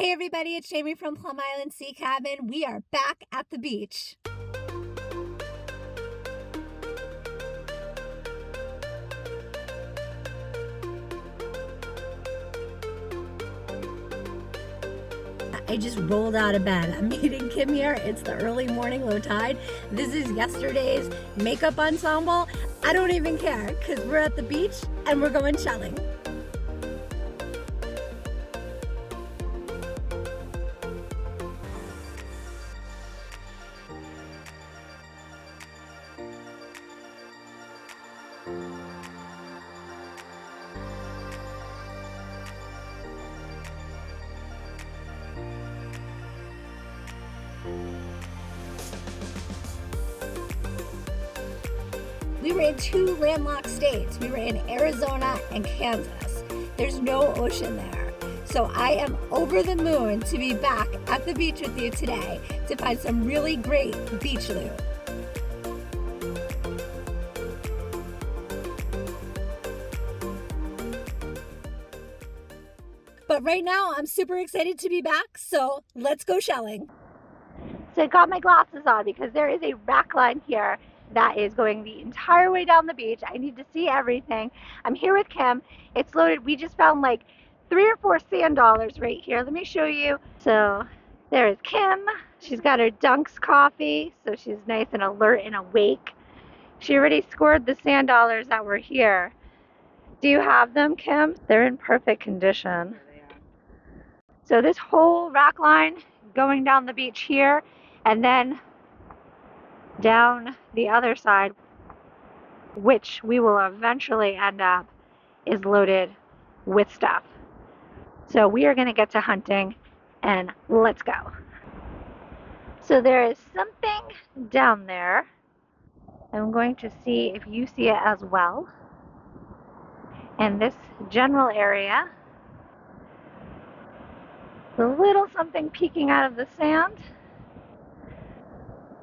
Hey everybody, it's Jamie from Plum Island Sea Cabin. We are back at the beach. I just rolled out of bed. I'm meeting Kim here. It's the early morning low tide. This is yesterday's makeup ensemble. I don't even care because we're at the beach and we're going shelling. We were in two landlocked states. We were in Arizona and Kansas. There's no ocean there. So I am over the moon to be back at the beach with you today to find some really great beach loot. But right now I'm super excited to be back, so let's go shelling. So I got my glasses on because there is a rack line here that is going the entire way down the beach. I need to see everything. I'm here with Kim. It's loaded. We just found like 3 or 4 sand dollars right here. Let me show you. So there is Kim. She's got her Dunks coffee, so she's nice and alert and awake. She already scored the sand dollars that were here. Do you have them, Kim? They're in perfect condition. So this whole rack line going down the beach here, and then down the other side, which we will eventually end up, is loaded with stuff. So we are going to get to hunting and let's go. So there is something down there. I'm going to see if you see it as well. And this general area, the little something peeking out of the sand.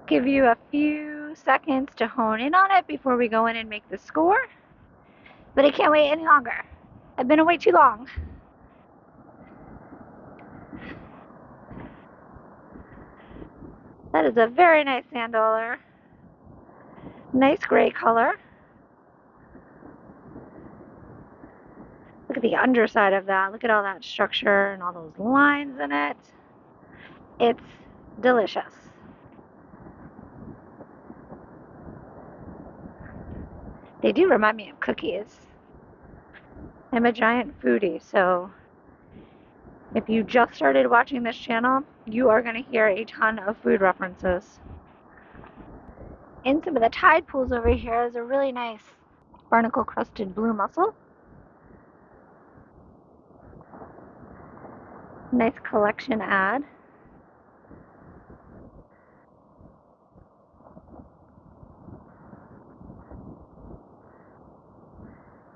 Give you a few seconds to hone in on it before we go in and make the score. But I can't wait any longer. I've been away too long. That is a very nice sand dollar. Nice gray color. Look at the underside of that. Look at all that structure and all those lines in it. It's delicious. They do remind me of cookies. I'm a giant foodie, so if you just started watching this channel, you are going to hear a ton of food references. In some of the tide pools over here is a really nice barnacle crusted blue mussel. Nice collection ad.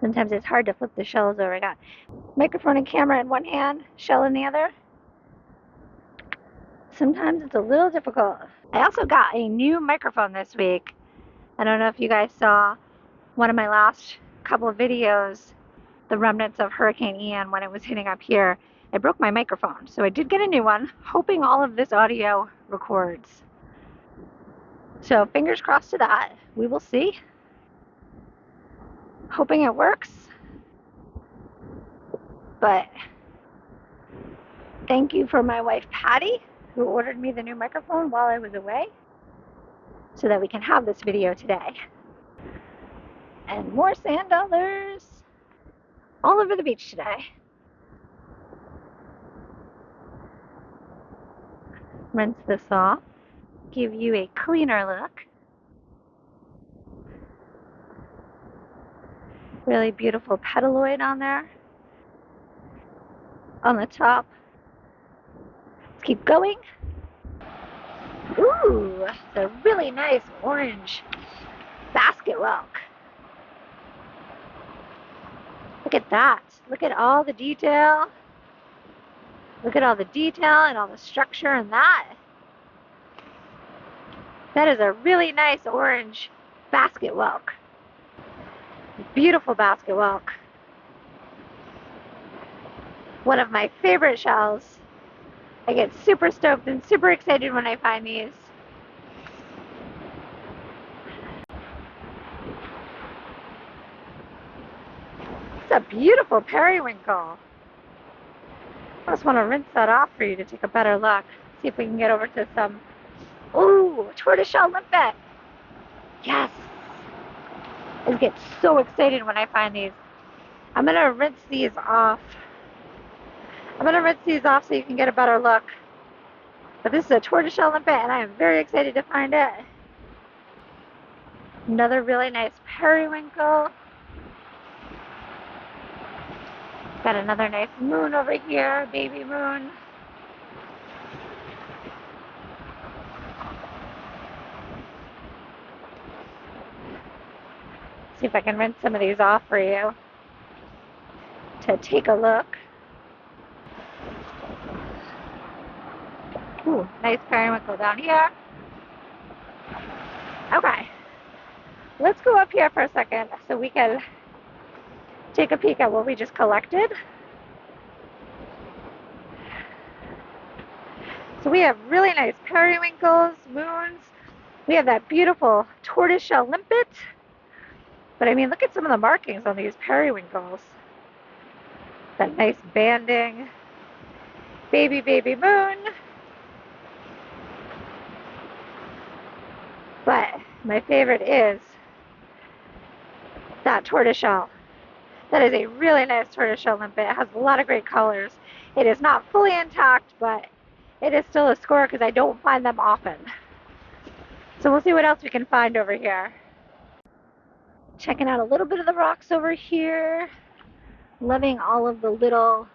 Sometimes it's hard to flip the shells over. I got microphone and camera in one hand, shell in the other. Sometimes it's a little difficult. I also got a new microphone this week. I don't know if you guys saw one of my last couple of videos, the remnants of Hurricane Ian when it was hitting up here. I broke my microphone, so I did get a new one, hoping all of this audio records. So fingers crossed to that. We will see. Hoping it works. But thank you for my wife Patty, who ordered me the new microphone while I was away so that we can have this video today. And more sand dollars all over the beach today. Rinse this off, give you a cleaner look. Really beautiful petaloid on there. On the top. Let's keep going. Ooh, it's a really nice orange basket whelk. Look at that. Look at all the detail. Look at all the detail and all the structure in that. That is a really nice orange basket whelk. Beautiful basket whelk. One of my favorite shells. I get super stoked and super excited when I find these. It's a beautiful periwinkle. I just want to rinse that off for you to take a better look. See if we can get over to some, ooh, tortoiseshell limpet. Yes. I get so excited when I find these. I'm going to rinse these off. So you can get a better look. But this is a tortoiseshell limpet and I am very excited to find it. Another really nice periwinkle. Got another nice moon over here, baby moon. See if I can rinse some of these off for you to take a look. Ooh, nice periwinkle down here. Okay, let's go up here for a second so we can take a peek at what we just collected. So we have really nice periwinkles, moons. We have that beautiful tortoiseshell limpet. But I mean, look at some of the markings on these periwinkles. That nice banding. Baby moon. But my favorite is that tortoiseshell. That is a really nice tortoiseshell limpet. It has a lot of great colors. It is not fully intact, but it is still a score because I don't find them often. So we'll see what else we can find over here. Checking out a little bit of the rocks over here. Loving all of the little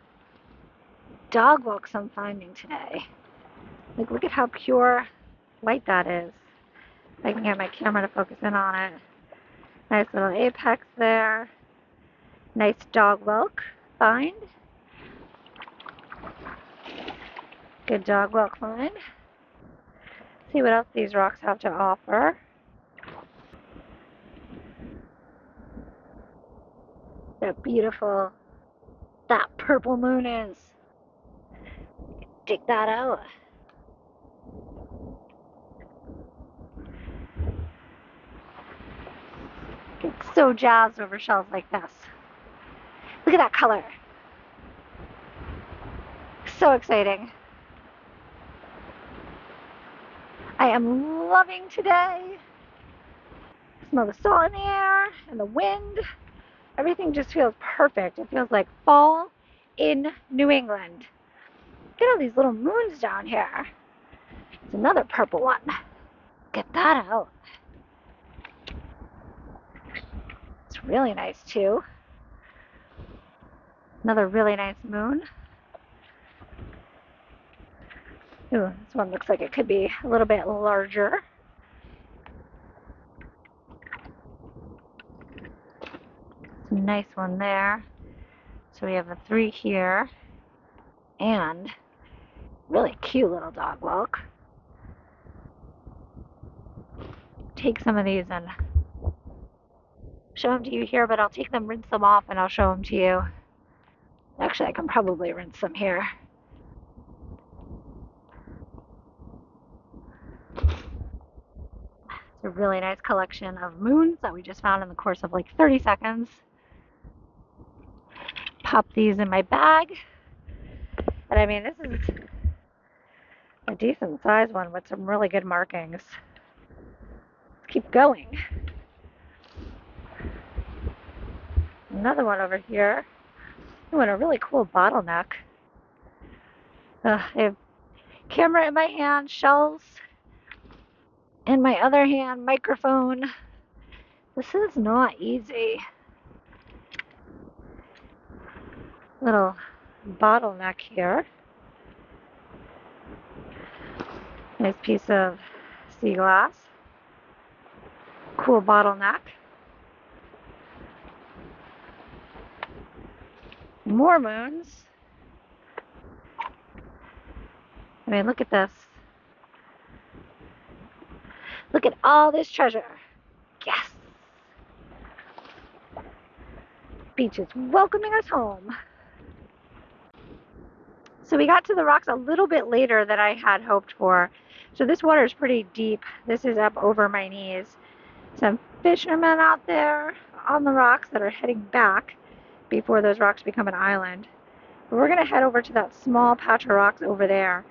dog whelks I'm finding today. Like, look at how pure white that is. If I can get my camera to focus in on it. Nice little apex there. Nice dog whelk find. Good dog whelk find. See what else these rocks have to offer. They're beautiful. That purple moon is. Dig that out. Get so jazzed over shells like this. Look at that color. So exciting. I am loving today. Smell the salt in the air and the wind. Everything just feels perfect. It feels like fall in New England. Look at all these little moons down here. It's another purple one. Get that out. It's really nice too. Another really nice moon. Ooh, this one looks like it could be a little bit larger. Some nice one there. So we have a 3 here. And really cute little dog whelk. Take some of these and show them to you here, but I'll take them, rinse them off, and I'll show them to you. Actually, I can probably rinse them here. It's a really nice collection of moons that we just found in the course of like 30 seconds. Pop these in my bag. And I mean, this is a decent sized one with some really good markings. Let's keep going. Another one over here. Ooh, and a really cool bottleneck. I have camera in my hand, shells in my other hand, microphone. This is not easy. Little bottleneck here. Nice piece of sea glass. Cool bottleneck. More moons. I mean, look at this. Look at all this treasure. Yes. Beach is welcoming us home. So we got to the rocks a little bit later than I had hoped for. So this water is pretty deep. This is up over my knees. Some fishermen out there on the rocks that are heading back before those rocks become an island. But we're going to head over to that small patch of rocks over there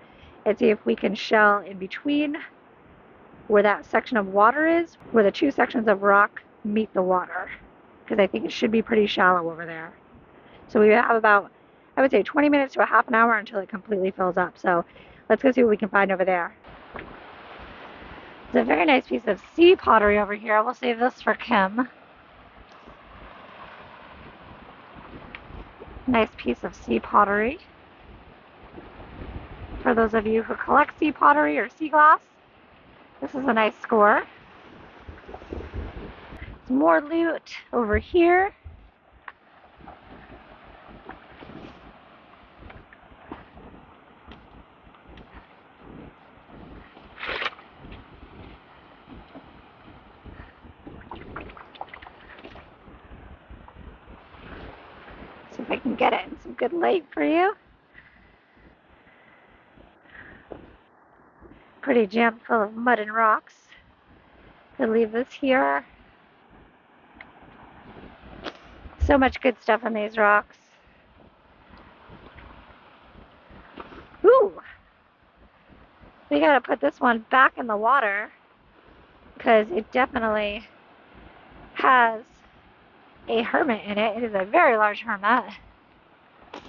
and see if we can shell in between where that section of water is, where the two sections of rock meet the water, because I think it should be pretty shallow over there. So we have about, I would say, 20 minutes to a half an hour until it completely fills up. So let's go see what we can find over there. There's a very nice piece of sea pottery over here. We'll save this for Kim. Nice piece of sea pottery. For those of you who collect sea pottery or sea glass, this is a nice score. Some more loot over here. See if I can get it in some good light for you. Pretty jammed full of mud and rocks. Could leave this here. So much good stuff on these rocks. Ooh! We gotta put this one back in the water because it definitely has a hermit in it. It is a very large hermit. You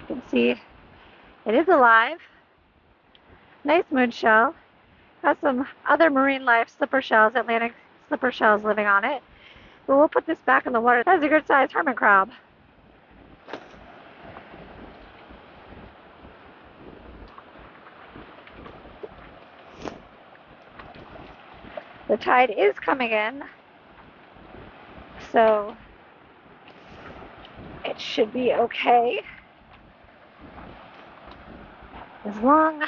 can see it is alive. Nice moon shell. Has some other marine life slipper shells, Atlantic slipper shells living on it. But we'll put this back in the water. That's a good sized hermit crab. The tide is coming in, so it should be okay. As long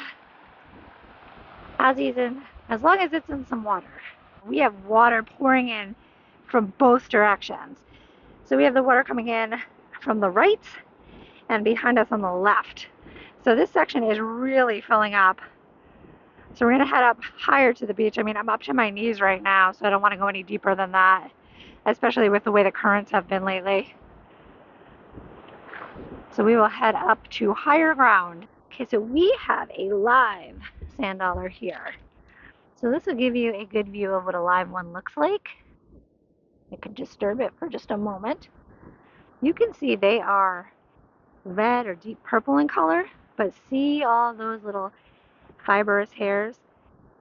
as it's in some water. We have water pouring in from both directions. So we have the water coming in from the right and behind us on the left. So this section is really filling up. So we're gonna head up higher to the beach. I mean, I'm up to my knees right now, so I don't wanna go any deeper than that, especially with the way the currents have been lately. So we will head up to higher ground. Okay, so we have a live sand dollar here. So this will give you a good view of what a live one looks like. I can disturb it for just a moment. You can see they are red or deep purple in color, but see all those little fibrous hairs?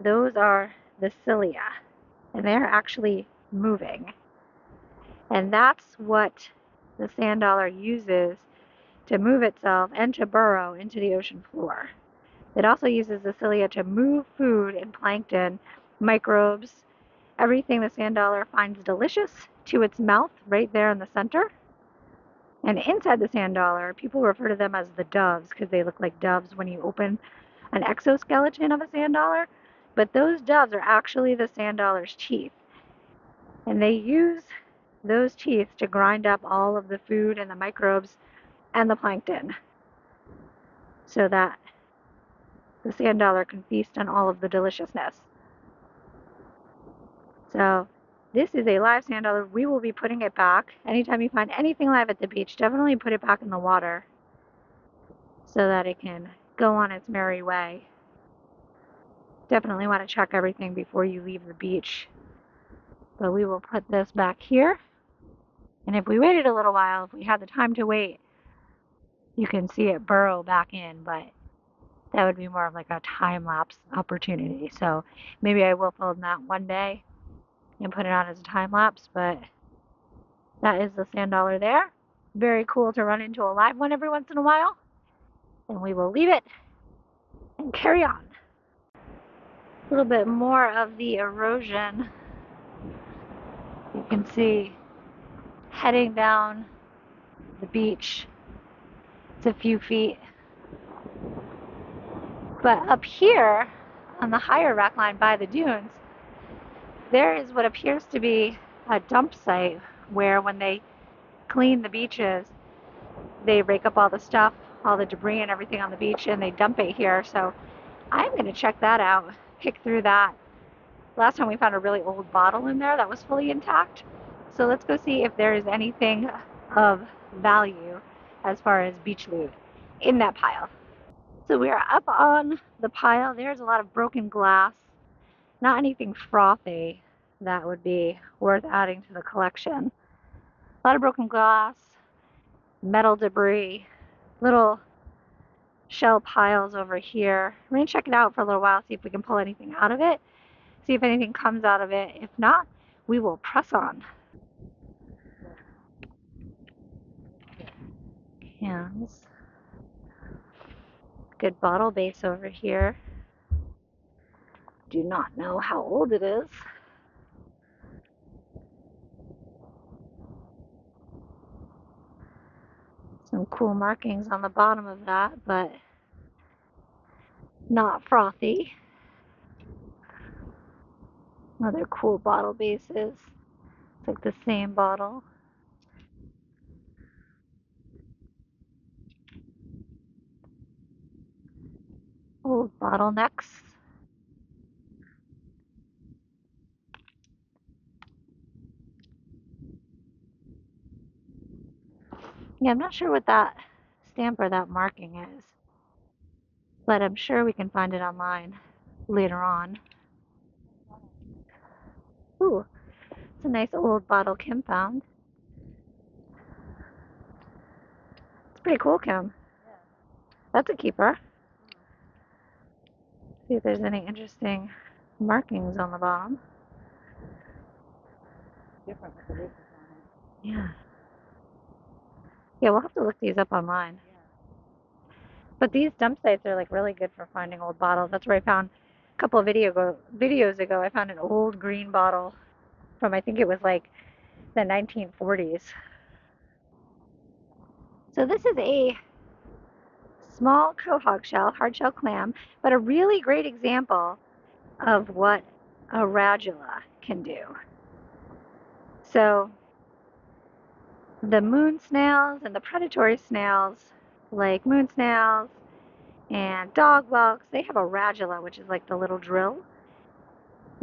Those are the cilia, and they're actually moving. And that's what the sand dollar uses to move itself and to burrow into the ocean floor. It also uses the cilia to move food and plankton, microbes, everything the sand dollar finds delicious to its mouth right there in the center. And inside the sand dollar, people refer to them as the doves because they look like doves when you open an exoskeleton of a sand dollar. But those doves are actually the sand dollar's teeth. And they use those teeth to grind up all of the food and the microbes and the plankton so that the sand dollar can feast on all of the deliciousness. So this is a live sand dollar. We will be putting it back. Anytime you find anything live at the beach, definitely put it back in the water so that it can go on its merry way. Definitely want to check everything before you leave the beach. But we will put this back here. And if we waited a little while, if we had the time to wait, you can see it burrow back in, but that would be more of like a time-lapse opportunity. So maybe I will film that one day and put it on as a time-lapse, but that is the sand dollar there. Very cool to run into a live one every once in a while. And we will leave it and carry on. A little bit more of the erosion. You can see heading down the beach. It's a few feet. But up here on the higher rock line by the dunes, there is what appears to be a dump site where when they clean the beaches, they rake up all the stuff all the debris and everything on the beach, and they dump it here. So I'm going to check that out, pick through that. Last time we found a really old bottle in there that was fully intact. So let's go see if there is anything of value as far as beach loot in that pile. So we are up on the pile. There's a lot of broken glass. Not anything frothy that would be worth adding to the collection. A lot of broken glass, metal debris, little shell piles over here. We're going to check it out for a little while, see if we can pull anything out of it, see if anything comes out of it. If not, we will press on. Cans. Good bottle base over here. Do not know how old it is. Some cool markings on the bottom of that, but not frothy. Another cool bottle bases. It's like the same bottle. Old bottlenecks. Yeah, I'm not sure what that stamp or that marking is, but I'm sure we can find it online later on. Ooh, it's a nice old bottle Kim found. It's pretty cool, Kim. That's a keeper. See if there's any interesting markings on the bottom. Different with the ridges on it. Yeah. Yeah, we'll have to look these up online. But these dump sites are like really good for finding old bottles. That's where I found a couple of videos ago. I found an old green bottle from, I think it was like the 1940s. So this is a small quahog shell, hard shell clam, but a really great example of what a radula can do. So the moon snails and the predatory snails, like moon snails and dog whelks, they have a radula, which is like the little drill,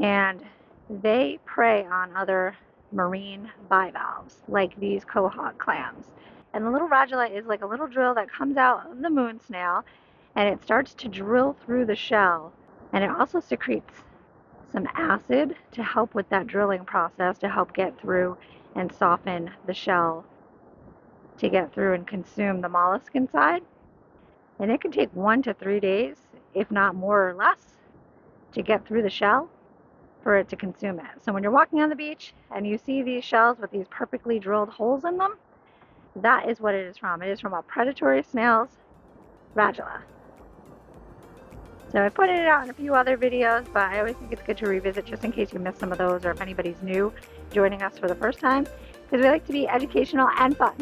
and they prey on other marine bivalves, like these quahog clams. And the little radula is like a little drill that comes out of the moon snail, and it starts to drill through the shell, and it also secretes some acid to help with that drilling process, to help get through and soften the shell, to get through and consume the mollusk inside. And it can take 1 to 3 days, if not more or less, to get through the shell for it to consume it. So when you're walking on the beach and you see these shells with these perfectly drilled holes in them, that is what it is from. It is from a predatory snail's radula. So I pointed it out in a few other videos, but I always think it's good to revisit just in case you missed some of those, or if anybody's new joining us for the first time, because we like to be educational and fun.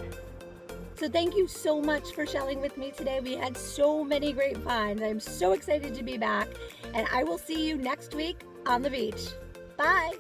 So thank you so much for shelling with me today. We had so many great finds. I'm so excited to be back, and I will see you next week on the beach. Bye.